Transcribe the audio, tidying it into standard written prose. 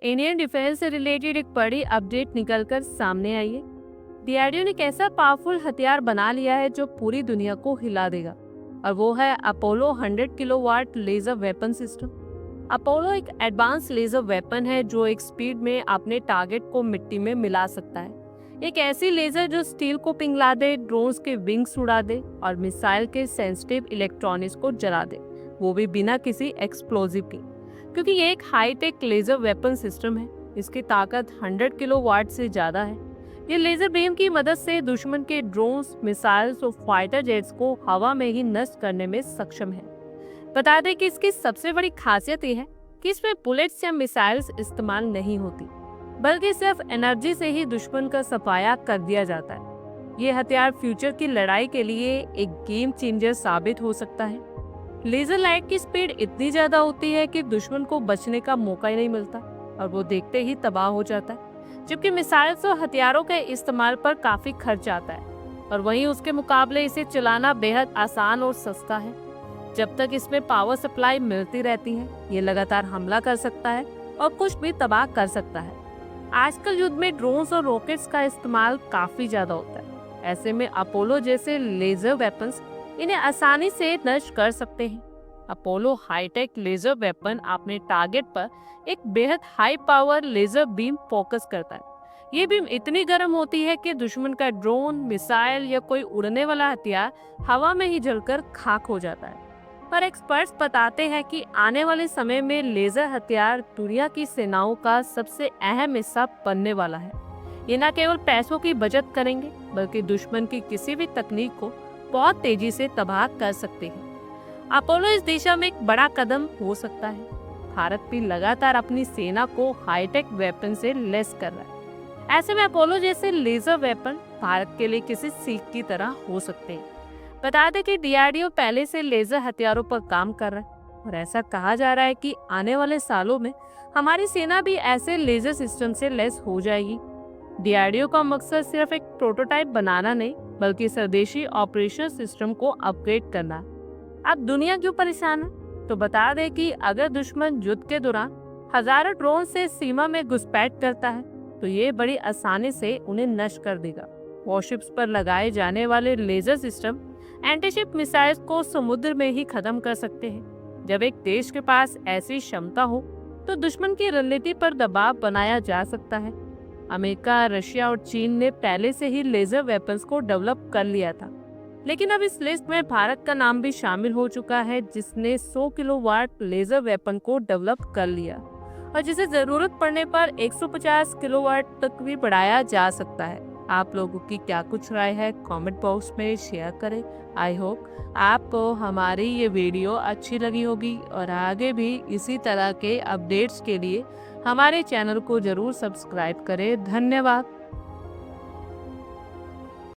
Indian defence से related एक बड़ी अपडेट निकलकर सामने आई है। डीआरडीओ ने एक ऐसा पावरफुल हथियार बना लिया है जो पूरी दुनिया को हिला देगा, और वो है Apollo 100 kilowatt laser weapon system. Apollo एक एडवांस लेजर वेपन है जो एक स्पीड में अपने टारगेट को मिट्टी में मिला सकता है। एक ऐसी लेजर जो स्टील को पिघला दे, ड्रोन्स के विंग्स उड़ा दे और मिसाइल के सेंसिटिव इलेक्ट्रॉनिक्स को जला दे, वो भी बिना किसी एक्सप्लोजिव के। क्योंकि ये एक हाईटेक लेजर वेपन सिस्टम है, इसकी ताकत 100 किलोवाट से ज्यादा है। ये लेजर बीम की मदद से दुश्मन के ड्रोन्स, मिसाइल्स और फाइटर जेट्स को हवा में ही नष्ट करने में सक्षम है। बता दें कि इसकी सबसे बड़ी खासियत ये है कि इसमें बुलेट्स या मिसाइल्स इस्तेमाल नहीं होती, बल्कि सिर्फ एनर्जी से ही दुश्मन का सफाया कर दिया जाता है। ये हथियार फ्यूचर की लड़ाई के लिए एक गेम चेंजर साबित हो सकता है। लेजर लाइट की स्पीड इतनी ज्यादा होती है कि दुश्मन को बचने का मौका ही नहीं मिलता और वो देखते ही तबाह हो जाता है। जबकि मिसाइल्स और हथियारों के इस्तेमाल पर काफी खर्च आता है, और वहीं उसके मुकाबले इसे चलाना बेहद आसान और सस्ता है। जब तक इसमें पावर सप्लाई मिलती रहती है, ये लगातार हमला कर सकता है और कुछ भी तबाह कर सकता है। आजकल युद्ध में ड्रोन्स और रॉकेट्स का इस्तेमाल काफी ज्यादा होता है। ऐसे में अपोलो जैसे लेजर वेपन्स इन्हें आसानी से नष्ट कर सकते हैं। अपोलो हाईटेक लेजर वेपन अपने टारगेट पर एक बेहद high power laser beam focus करता है। ये बीम इतनी गर्म होती है कि दुश्मन का ड्रोन, मिसाइल या कोई उड़ने वाला हथियार हवा में ही जलकर खाक हो जाता है। पर एक्सपर्ट्स बताते हैं कि आने वाले समय में लेजर हथियार दुनिया की सेनाओं का सबसे अहम हिस्सा बनने वाला है। ये न केवल पैसों की बचत करेंगे, बल्कि दुश्मन की किसी भी तकनीक को बहुत तेजी से तबाह कर सकते हैं। अपोलो इस दिशा में एक बड़ा कदम हो सकता है। भारत भी लगातार अपनी सेना को हाईटेक वेपन से लैस कर रहा है। ऐसे में अपोलो जैसे लेजर वेपन भारत के लिए किसी सीख की तरह हो सकते हैं। बता दें कि डीआरडीओ पहले से लेजर हथियारों पर काम कर रहा है, और ऐसा कहा जा रहा है कि आने वाले सालों में हमारी सेना भी ऐसे लेजर सिस्टम से लैस हो जाएगी। डीआरडीओ का मकसद सिर्फ एक प्रोटोटाइप बनाना नहीं, बल्कि स्वदेशी ऑपरेशन सिस्टम को अपग्रेड करना। अब दुनिया क्यों परेशान है? तो बता दें कि अगर दुश्मन युद्ध के दौरान हजारों ड्रोन से सीमा में घुसपैठ करता है, तो ये बड़ी आसानी से उन्हें नष्ट कर देगा। वॉरशिप्स पर लगाए जाने वाले लेजर सिस्टम एंटीशिप मिसाइल्स को समुद्र में ही खत्म कर सकते हैं। जब एक देश के पास ऐसी क्षमता हो, तो दुश्मन की रणनीति पर दबाव बनाया जा सकता है। अमेरिका, रशिया और चीन ने पहले से ही लेजर वेपन्स को डेवलप कर लिया था, लेकिन अब इस लिस्ट में भारत का नाम भी शामिल हो चुका है, जिसने 100 किलोवाट लेजर वेपन को डेवलप कर लिया, और जिसे जरूरत पड़ने पर 150 किलोवाट तक भी बढ़ाया जा सकता है। आप लोगों की क्या कुछ राय है, कमेंट बॉक्स में शेयर करें। आई होप आपको हमारी ये वीडियो अच्छी लगी होगी, और आगे भी इसी तरह के अपडेट्स के लिए हमारे चैनल को जरूर सब्सक्राइब करें। धन्यवाद।